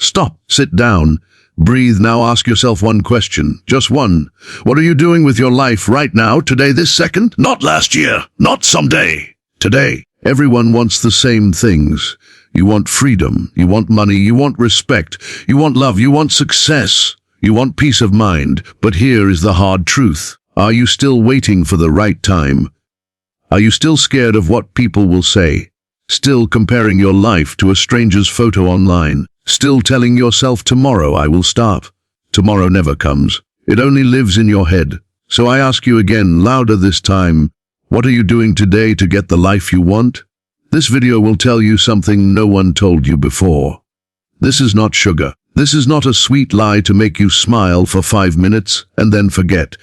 Stop, sit down, breathe. Now ask yourself one question, just one. What are you doing with your life right now, today, this second? Not last year, not someday, today. Everyone wants the same things. You want freedom, you want money, you want respect, you want love, you want success, you want peace of mind. But here is the hard truth. Are you still waiting for the right time? Are you still scared of what people will say? Still comparing your life to a stranger's photo online? Still telling yourself, tomorrow I will start? Tomorrow never comes. It only lives in your head. So I ask you again, louder this time, what are you doing today to get the life you want? This video will tell you something no one told you before. This is not sugar. This is not a sweet lie to make you smile for 5 minutes and then forget.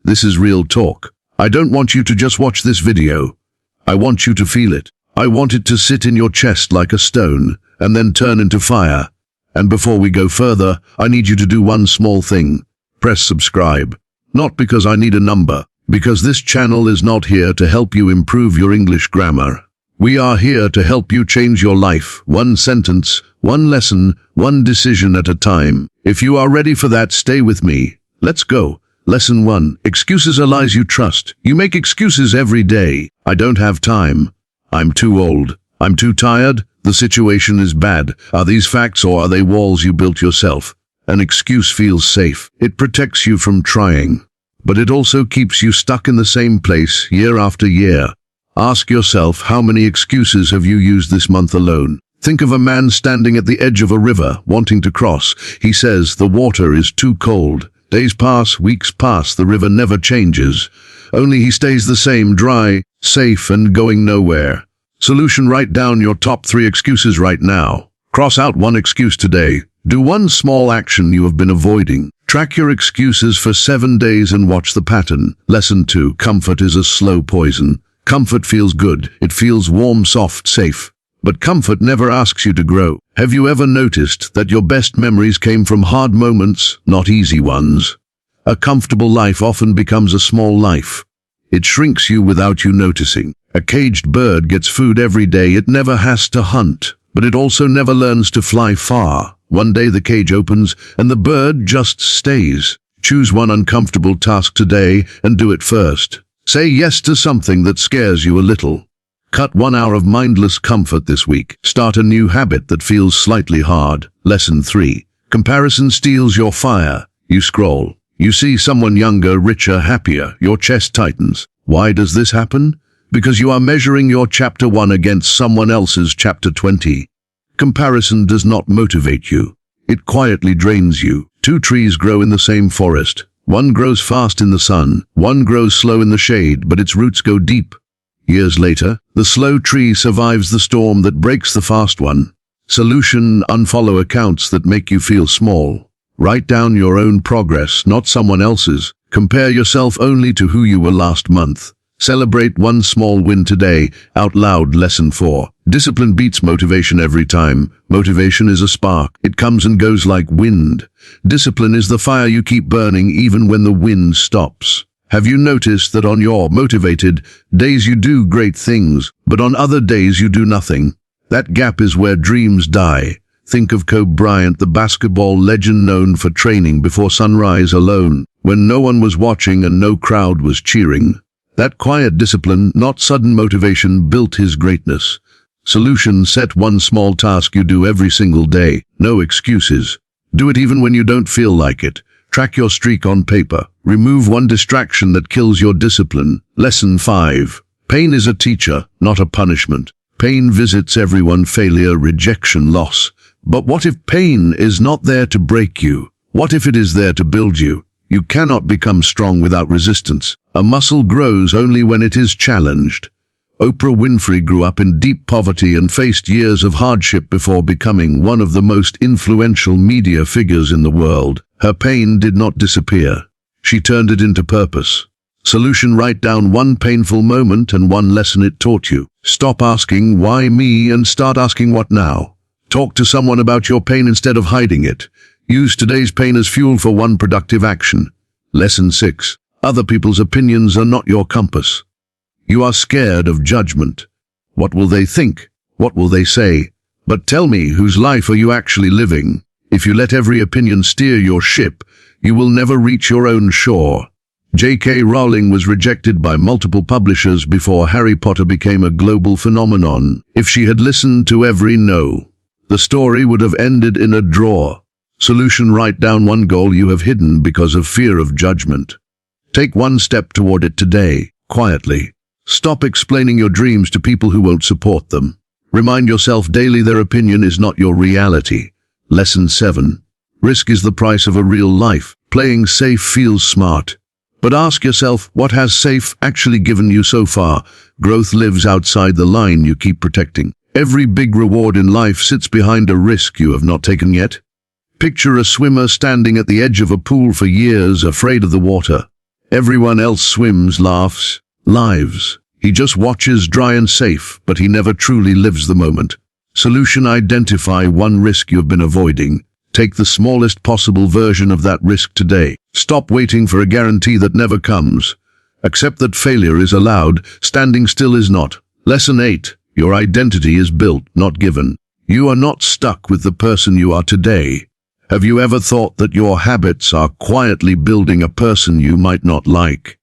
This is real talk. I don't want you to just watch this video. I want you to feel it. I want it to sit in your chest like a stone and then turn into fire. And before we go further, I need you to do one small thing. Press subscribe. Not because I need a number, because this channel is not here to help you improve your English grammar. We are here to help you change your life, one sentence, one lesson, one decision at a time. If you are ready for that, stay with me. Let's go. Lesson 1. Excuses are lies you trust. You make excuses every day. I don't have time. I'm too old. I'm too tired. The situation is bad. Are these facts or are they walls you built yourself? An excuse feels safe. It protects you from trying. But it also keeps you stuck in the same place year after year. Ask yourself, how many excuses have you used this month alone? Think of a man standing at the edge of a river, wanting to cross. He says, the water is too cold. Days pass, weeks pass, the river never changes. Only he stays the same, dry, safe, and going nowhere. Solution: write down your top 3 excuses right now. Cross out one excuse today. Do one small action you have been avoiding. Track your excuses for 7 days and watch the pattern. Lesson 2. Comfort is a slow poison. Comfort feels good. It feels warm, soft, safe. But comfort never asks you to grow. Have you ever noticed that your best memories came from hard moments, not easy ones? A comfortable life often becomes a small life. It shrinks you without you noticing. A caged bird gets food every day. It never has to hunt, but it also never learns to fly far. One day the cage opens and the bird just stays. Choose one uncomfortable task today and do it first. Say yes to something that scares you a little. Cut 1 hour of mindless comfort this week. Start a new habit that feels slightly hard. Lesson 3. Comparison steals your fire. You scroll. You see someone younger, richer, happier. Your chest tightens. Why does this happen? Because you are measuring your chapter 1 against someone else's chapter 20. Comparison does not motivate you. It quietly drains you. 2 trees grow in the same forest. One grows fast in the sun, one grows slow in the shade, but its roots go deep. Years later, the slow tree survives the storm that breaks the fast one. Solution: unfollow accounts that make you feel small. Write down your own progress, not someone else's. Compare yourself only to who you were last month. Celebrate one small win today, out loud. Lesson 4. Discipline beats motivation every time. Motivation is a spark. It comes and goes like wind. Discipline is the fire you keep burning even when the wind stops. Have you noticed that on your motivated days you do great things, but on other days you do nothing? That gap is where dreams die. Think of Kobe Bryant, the basketball legend known for training before sunrise alone, when no one was watching and no crowd was cheering. That quiet discipline, not sudden motivation, built his greatness. Solution: set one small task you do every single day. No excuses. Do it even when you don't feel like it. Track your streak on paper. Remove one distraction that kills your discipline. Lesson 5. Pain is a teacher, not a punishment. Pain visits everyone: failure, rejection, loss. But what if pain is not there to break you? What if it is there to build you? You cannot become strong without resistance. A muscle grows only when it is challenged. Oprah Winfrey grew up in deep poverty and faced years of hardship before becoming one of the most influential media figures in the world. Her pain did not disappear. She turned it into purpose. Solution: write down one painful moment and one lesson it taught you. Stop asking, why me, and start asking, what now? Talk to someone about your pain instead of hiding it. Use today's pain as fuel for one productive action. Lesson 6. Other people's opinions are not your compass. You are scared of judgment. What will they think? What will they say? But tell me, whose life are you actually living? If you let every opinion steer your ship, you will never reach your own shore. J.K. Rowling was rejected by multiple publishers before Harry Potter became a global phenomenon. If she had listened to every no, the story would have ended in a draw. Solution: write down one goal you have hidden because of fear of judgment. Take one step toward it today, quietly. Stop explaining your dreams to people who won't support them. Remind yourself daily their opinion is not your reality. Lesson 7. Risk is the price of a real life. Playing safe feels smart. But ask yourself, what has safe actually given you so far? Growth lives outside the line you keep protecting. Every big reward in life sits behind a risk you have not taken yet. Picture a swimmer standing at the edge of a pool for years, afraid of the water. Everyone else swims, laughs, lives. He just watches, dry and safe, but he never truly lives the moment. Solution: identify one risk you've been avoiding. Take the smallest possible version of that risk today. Stop waiting for a guarantee that never comes. Accept that failure is allowed, standing still is not. Lesson 8. Your identity is built, not given. You are not stuck with the person you are today. Have you ever thought that your habits are quietly building a person you might not like?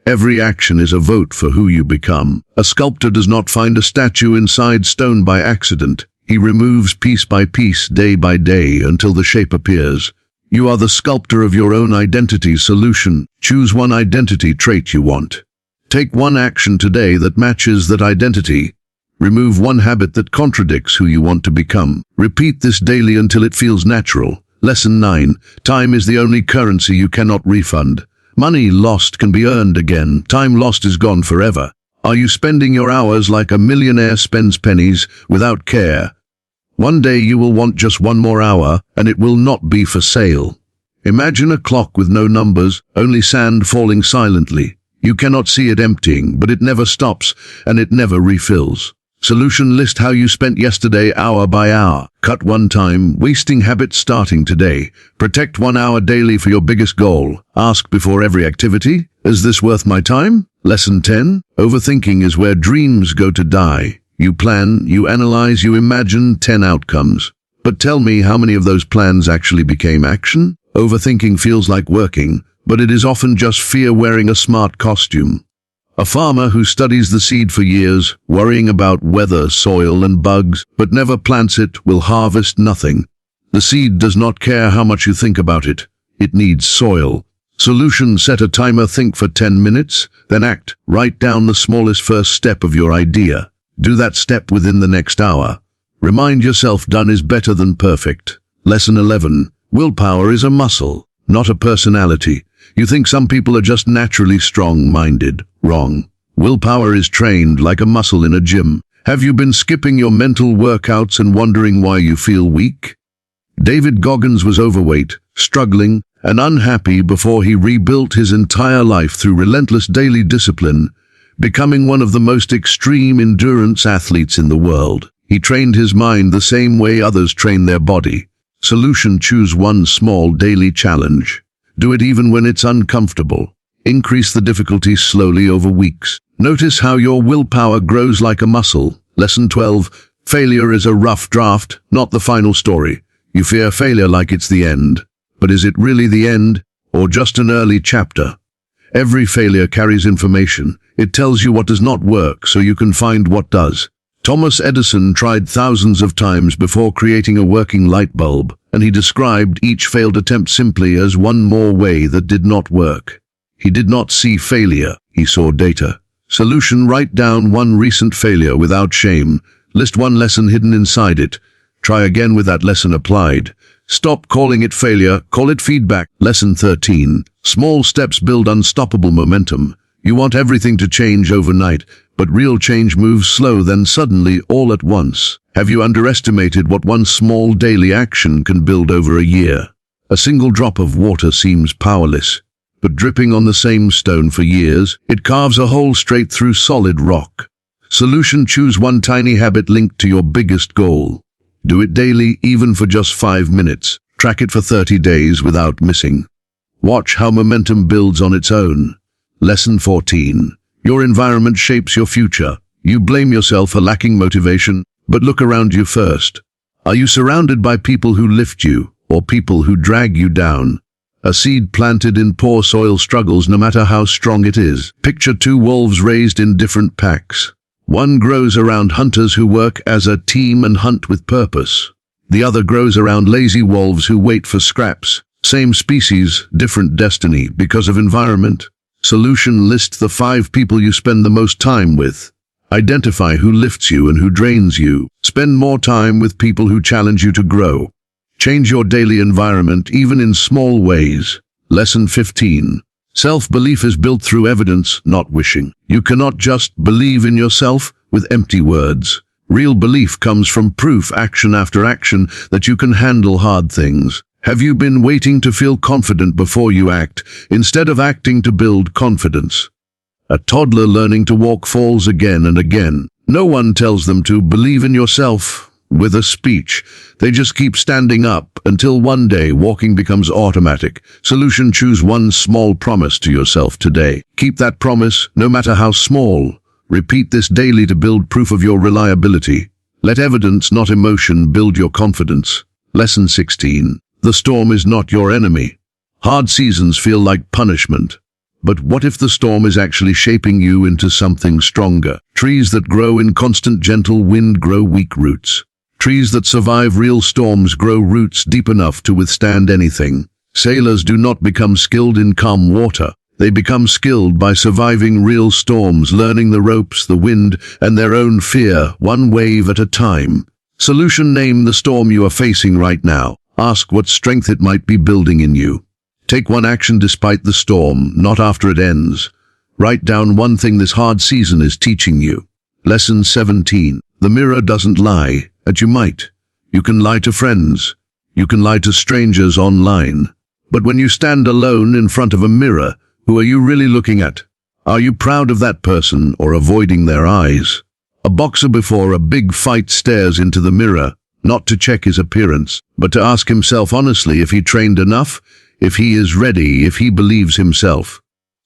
Every action is a vote for who you become. A sculptor does not find a statue inside stone by accident. He removes piece by piece, day by day, until the shape appears. You are the sculptor of your own identity. Solution: choose one identity trait you want. Take one action today that matches that identity. Remove one habit that contradicts who you want to become. Repeat this daily until it feels natural. Lesson 9. Time is the only currency you cannot refund. Money lost can be earned again. Time lost is gone forever. Are you spending your hours like a millionaire spends pennies, without care? One day you will want just one more hour, and it will not be for sale. Imagine a clock with no numbers, only sand falling silently. You cannot see it emptying, but it never stops, and it never refills. Solution: list how you spent yesterday, hour by hour. Cut one time, wasting habit starting today. Protect 1 hour daily for your biggest goal. Ask before every activity, is this worth my time? Lesson 10. Overthinking is where dreams go to die. You plan, you analyze, you imagine 10 outcomes. But tell me, how many of those plans actually became action? Overthinking feels like working, but it is often just fear wearing a smart costume. A farmer who studies the seed for years, worrying about weather, soil, and bugs, but never plants it, will harvest nothing. The seed does not care how much you think about it. It needs soil. Solution: set a timer, think for 10 minutes, then act. Write down the smallest first step of your idea. Do that step within the next hour. Remind yourself done is better than perfect. Lesson 11. Willpower is a muscle, not a personality. You think some people are just naturally strong-minded. Wrong. Willpower is trained like a muscle in a gym. Have you been skipping your mental workouts and wondering why you feel weak? David Goggins was overweight, struggling, and unhappy before he rebuilt his entire life through relentless daily discipline, becoming one of the most extreme endurance athletes in the world. He trained his mind the same way others train their body. Solution: choose one small daily challenge. Do it even when it's uncomfortable. Increase the difficulty slowly over weeks. Notice how your willpower grows like a muscle. Lesson 12. Failure is a rough draft, not the final story. You fear failure like it's the end. But is it really the end, or just an early chapter? Every failure carries information. It tells you what does not work so you can find what does. Thomas Edison tried thousands of times before creating a working light bulb, and he described each failed attempt simply as one more way that did not work. He did not see failure, he saw data. Solution: write down one recent failure without shame. List one lesson hidden inside it. Try again with that lesson applied. Stop calling it failure, call it feedback. Lesson 13. Small steps build unstoppable momentum. You want everything to change overnight, but real change moves slow, then suddenly all at once. Have you underestimated what one small daily action can build over a year? A single drop of water seems powerless, but dripping on the same stone for years, it carves a hole straight through solid rock. Solution: choose one tiny habit linked to your biggest goal. Do it daily, even for just 5 minutes. Track it for 30 days without missing. Watch how momentum builds on its own. Lesson 14. Your environment shapes your future. You blame yourself for lacking motivation, but look around you first. Are you surrounded by people who lift you, or people who drag you down. A seed planted in poor soil struggles no matter how strong it is. Picture two wolves raised in different packs. One grows around hunters who work as a team and hunt with purpose. The other grows around lazy wolves who wait for scraps. Same species, different destiny because of environment. Solution: list the 5 people you spend the most time with. Identify who lifts you and who drains you. Spend more time with people who challenge you to grow. Change your daily environment, even in small ways. Lesson 15. Self-belief is built through evidence, not wishing. You cannot just believe in yourself with empty words. Real belief comes from proof, action after action, that you can handle hard things. Have you been waiting to feel confident before you act, instead of acting to build confidence? A toddler learning to walk falls again and again. No one tells them to believe in yourself with a speech. They just keep standing up until one day walking becomes automatic. Solution: choose one small promise to yourself today. Keep that promise, no matter how small. Repeat this daily to build proof of your reliability. Let evidence, not emotion, build your confidence. Lesson 16. The storm is not your enemy. Hard seasons feel like punishment. But what if the storm is actually shaping you into something stronger? Trees that grow in constant gentle wind grow weak roots. Trees that survive real storms grow roots deep enough to withstand anything. Sailors do not become skilled in calm water. They become skilled by surviving real storms, learning the ropes, the wind, and their own fear, one wave at a time. Solution: name the storm you are facing right now. Ask what strength it might be building in you. Take one action despite the storm, not after it ends. Write down one thing this hard season is teaching you. Lesson 17. The mirror doesn't lie, and you might. You can lie to friends. You can lie to strangers online. But when you stand alone in front of a mirror, who are you really looking at? Are you proud of that person or avoiding their eyes? A boxer before a big fight stares into the mirror, not to check his appearance, but to ask himself honestly if he trained enough, if he is ready, if he believes himself.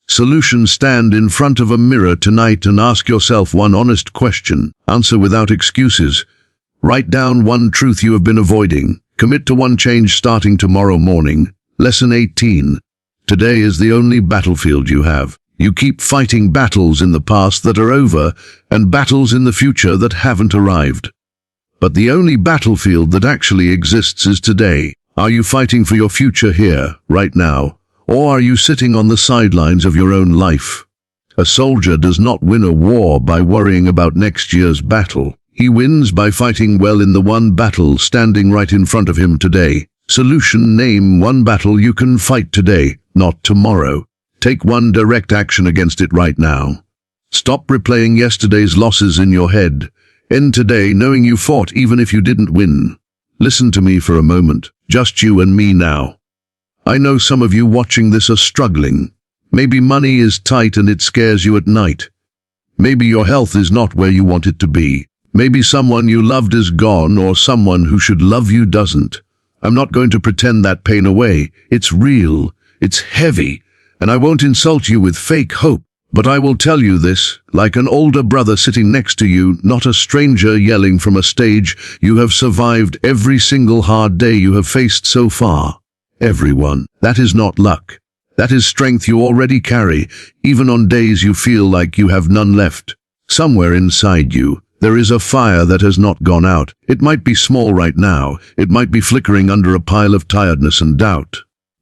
Solution: stand in front of a mirror tonight and ask yourself one honest question. Answer without excuses. Write down one truth you have been avoiding. Commit to one change starting tomorrow morning. Lesson 18. Today is the only battlefield you have. You keep fighting battles in the past that are over and battles in the future that haven't arrived. But the only battlefield that actually exists is today. Are you fighting for your future here, right now? Or are you sitting on the sidelines of your own life? A soldier does not win a war by worrying about next year's battle. He wins by fighting well in the one battle standing right in front of him today. Solution: name one battle you can fight today, not tomorrow. Take one direct action against it right now. Stop replaying yesterday's losses in your head. End today knowing you fought even if you didn't win. Listen to me for a moment, just you and me now. I know some of you watching this are struggling. Maybe money is tight and it scares you at night. Maybe your health is not where you want it to be. Maybe someone you loved is gone or someone who should love you doesn't. I'm not going to pretend that pain away. It's real, it's heavy, and I won't insult you with fake hope. But I will tell you this, like an older brother sitting next to you, not a stranger yelling from a stage. You have survived every single hard day you have faced so far. Everyone. That is not luck. That is strength you already carry, even on days you feel like you have none left. Somewhere inside you, there is a fire that has not gone out. It might be small right now. It might be flickering under a pile of tiredness and doubt.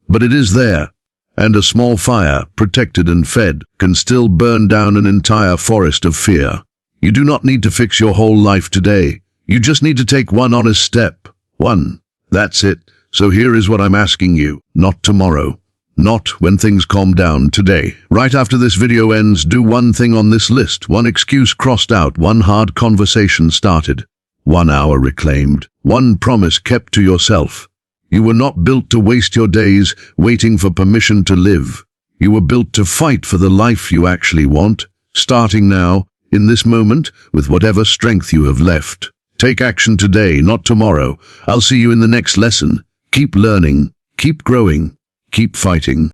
But it is there. And a small fire, protected and fed, can still burn down an entire forest of fear. You do not need to fix your whole life today. You just need to take one honest step. One. That's it. So here is what I'm asking you. Not tomorrow. Not when things calm down. Today. Right after this video ends, do one thing on this list. One excuse crossed out. One hard conversation started. 1 hour reclaimed. One promise kept to yourself. You were not built to waste your days waiting for permission to live. You were built to fight for the life you actually want, starting now, in this moment, with whatever strength you have left. Take action today, not tomorrow. I'll see you in the next lesson. Keep learning, keep growing, keep fighting.